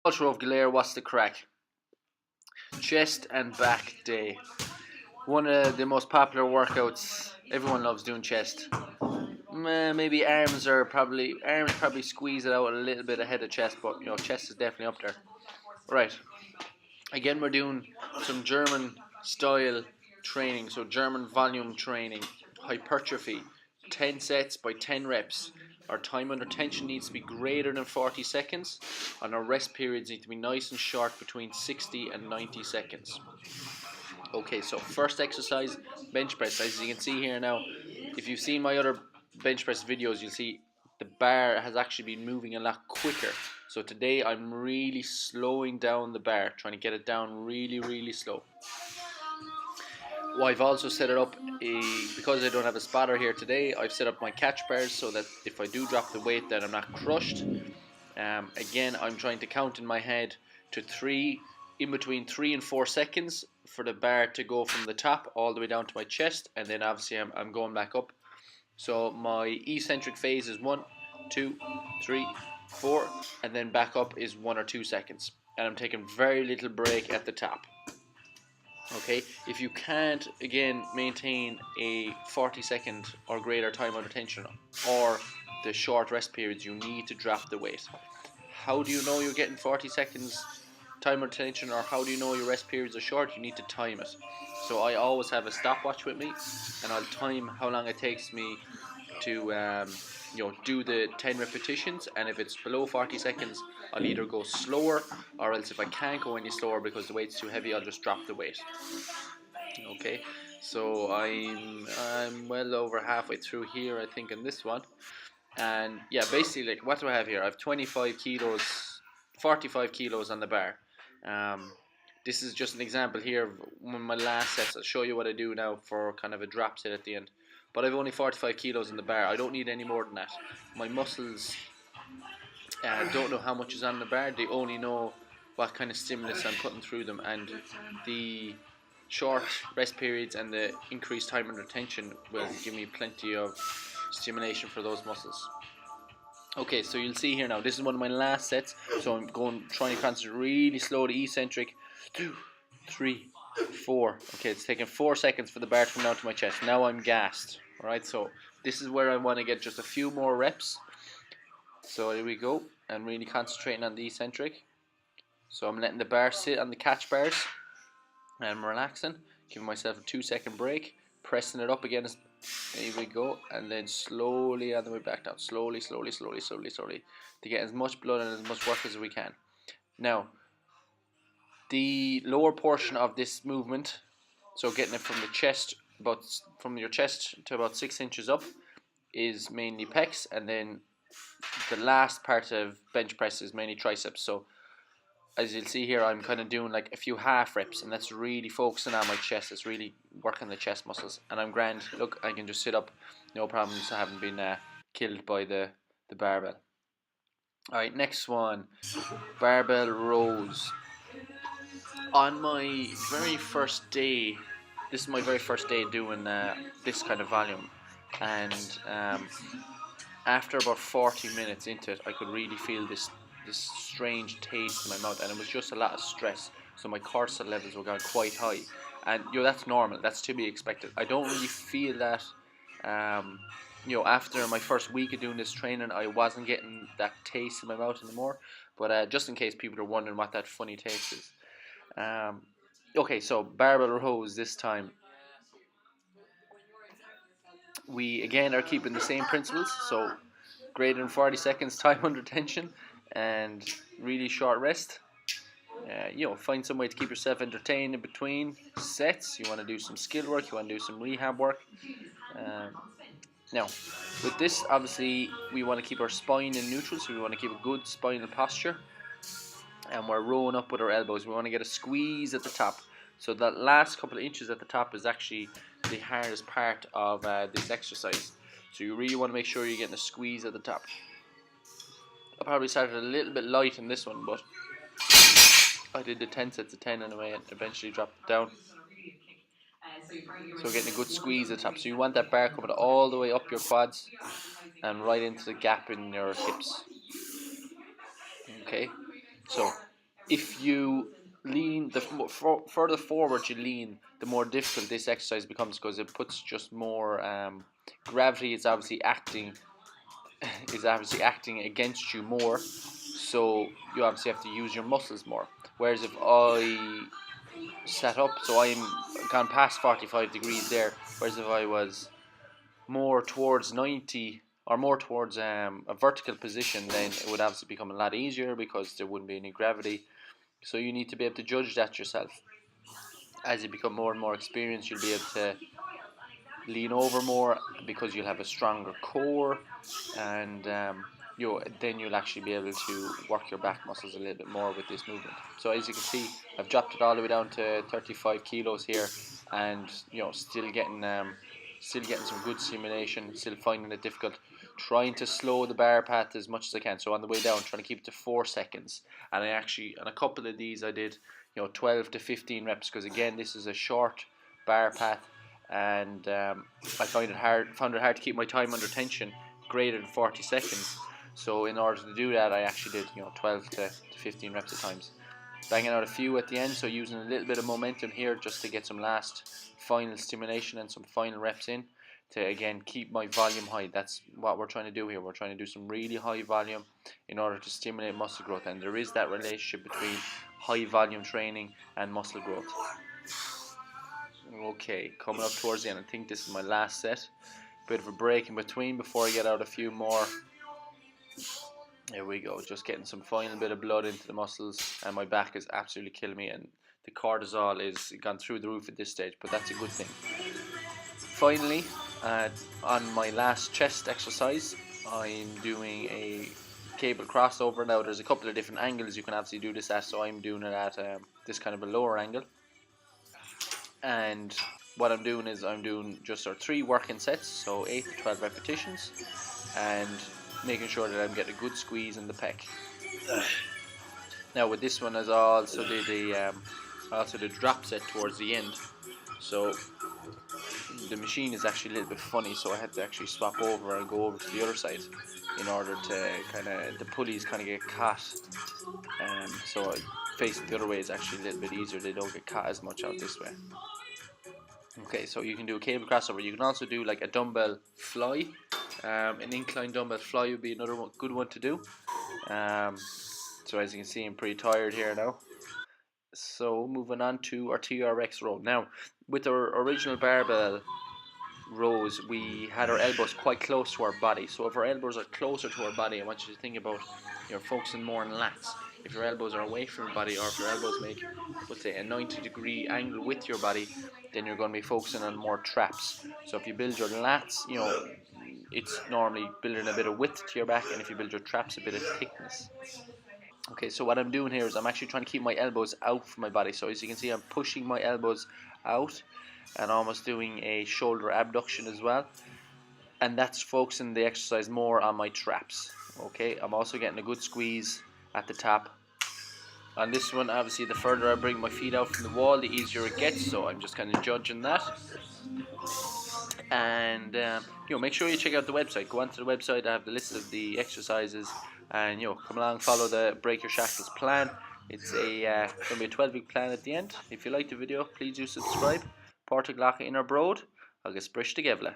Ultra of Galera, what's the crack? Chest and back day. One of the most popular workouts. Everyone loves doing chest. Maybe arms probably squeeze it out a little bit ahead of chest, but chest is definitely up there. Right. Again, we're doing some German style training, so German volume training, hypertrophy, 10 sets by 10 reps. Our time under tension needs to be greater than 40 seconds, and our rest periods need to be nice and short, between 60 and 90 seconds. Okay, so first exercise, bench press. As you can see here now, if you've seen my other bench press videos, you'll see the bar has actually been moving a lot quicker. So today I'm really slowing down the bar, trying to get it down really slow. Well, I've also set it up, because I don't have a spotter here today, I've set up my catch bars so that if I do drop the weight that I'm not crushed. Again, I'm trying to count in my head to 3, in between 3 and 4 seconds for the bar to go from the top all the way down to my chest, and then obviously I'm going back up. So my eccentric phase is 1, 2, 3, 4, and then back up is 1 or 2 seconds. And I'm taking very little break at the top. Okay, if you can't again maintain a 40-second or greater time under tension, or the short rest periods, you need to drop the weight. How do you know you're getting 40 seconds time under tension, or how do you know your rest periods are short? You need to time it. So I always have a stopwatch with me, and I'll time how long it takes me to do the 10 repetitions, and if it's below 40 seconds, I'll either go slower, or else if I can't go any slower because the weight's too heavy, I'll just drop the weight. Okay, so I'm well over halfway through here, I think, in this one. And yeah, basically, like, what do I have here? I have 25 kilos, 45 kilos on the bar. This is just an example here of one of my last sets. I'll show you what I do now for kind of a drop set at the end. But I've only 45 kilos in the bar. I don't need any more than that. My muscles don't know how much is on the bar. They only know what kind of stimulus I'm putting through them, and the short rest periods and the increased time under tension will give me plenty of stimulation for those muscles. Okay, so you'll see here now, this is one of my last sets, so I'm trying to concentrate really slow, the eccentric, 2, 3, 4. Okay, it's taking 4 seconds for the bar to come down to my chest. Now I'm gassed. Alright, so this is where I want to get just a few more reps. So here we go. I'm really concentrating on the eccentric. So I'm letting the bar sit on the catch bars, and I'm relaxing, giving myself a 2-second break, pressing it up again. There we go, and then slowly on the way back down. Slowly, to get as much blood and as much work as we can. Now, the lower portion of this movement, so getting it from the chest, from your chest to about 6 inches up, is mainly pecs, and then the last part of bench press is mainly triceps. So as you'll see here, I'm kind of doing like a few half reps, and that's really focusing on my chest. It's really working the chest muscles, and I'm grand. Look, I can just sit up, no problems. I haven't been killed by the barbell. Alright, next one, barbell rows. On my very first day, this is my very first day doing this kind of volume, and after about 40 minutes into it, I could really feel this strange taste in my mouth, and it was just a lot of stress. So my cortisol levels were going quite high, and that's normal. That's to be expected. I don't really feel that. After my first week of doing this training, I wasn't getting that taste in my mouth anymore. But just in case people are wondering what that funny taste is. Okay, so barbell rows this time. We again are keeping the same principles, so greater than 40 seconds time under tension and really short rest. Find some way to keep yourself entertained in between sets. You want to do some skill work, you want to do some rehab work. Now, with this, obviously, we want to keep our spine in neutral, so we want to keep a good spinal posture. And we're rowing up with our elbows. We want to get a squeeze at the top. So that last couple of inches at the top is actually the hardest part of this exercise. So you really want to make sure you're getting a squeeze at the top. I probably started a little bit light in this one, but I did the 10 sets of 10 anyway and eventually dropped it down. So getting a good squeeze at the top. So you want that bar coming all the way up your quads and right into the gap in your hips. Okay, so if you lean, further forward you lean, the more difficult this exercise becomes, because it puts just more gravity is obviously acting against you more, so you obviously have to use your muscles more. Whereas if I sat up, so I'm gone past 45 degrees there, whereas if I was more towards 90 or more towards a vertical position, then it would obviously become a lot easier because there wouldn't be any gravity. So you need to be able to judge that yourself. As you become more and more experienced, you'll be able to lean over more because you'll have a stronger core, and then you'll actually be able to work your back muscles a little bit more with this movement. So as you can see, I've dropped it all the way down to 35 kilos here, and still getting some good stimulation, still finding it difficult, trying to slow the bar path as much as I can. So on the way down, trying to keep it to 4 seconds, and I actually, on a couple of these, I did 12 to 15 reps, because again, this is a short bar path, and I found it hard to keep my time under tension greater than 40 seconds. So in order to do that, I actually did 12 to 15 reps at times, banging out a few at the end. So using a little bit of momentum here just to get some last final stimulation and some final reps in, to again keep my volume high. That's what we're trying to do here. We're trying to do some really high volume in order to stimulate muscle growth, and there is that relationship between high volume training and muscle growth. Okay, coming up towards the end, I think this is my last set. Bit of a break in between before I get out a few more. There we go, just getting some final bit of blood into the muscles, and my back is absolutely killing me, and the cortisol is gone through the roof at this stage, but that's a good thing. Finally, on my last chest exercise, I'm doing a cable crossover. Now there's a couple of different angles you can obviously do this at, so I'm doing it at this kind of a lower angle. And what I'm doing is I'm doing just our 3 working sets, so 8 to 12 repetitions, and making sure that I'm getting a good squeeze in the pec. Now with this one, as I also did a drop set towards the end, so the machine is actually a little bit funny, so I had to actually swap over and go over to the other side in order to the pulleys kind of get caught. So facing the other way is actually a little bit easier. They don't get caught as much out this way. Okay, so you can do a cable crossover. You can also do like a dumbbell fly. An incline dumbbell fly would be another good one to do. So as you can see, I'm pretty tired here now. So moving on to our TRX row. Now, with our original barbell rows, we had our elbows quite close to our body. So if our elbows are closer to our body, I want you to think about you're focusing more on lats. If your elbows are away from your body, or if your elbows make, let's say, a 90-degree angle with your body, then you're going to be focusing on more traps. So if you build your lats, it's normally building a bit of width to your back, and if you build your traps, a bit of thickness. Okay, so what I'm doing here is I'm actually trying to keep my elbows out from my body. So as you can see, I'm pushing my elbows out and almost doing a shoulder abduction as well. And that's focusing the exercise more on my traps. Okay, I'm also getting a good squeeze at the top. On this one, obviously, the further I bring my feet out from the wall, the easier it gets. So I'm just kind of judging that. And make sure you check out the website. Go onto the website. I have the list of the exercises, and come along, follow the Break Your Shackles plan. It's going to be a 12-week plan at the end. If you like the video, please do subscribe. Portaglacha in our broad. Agus briste gevle.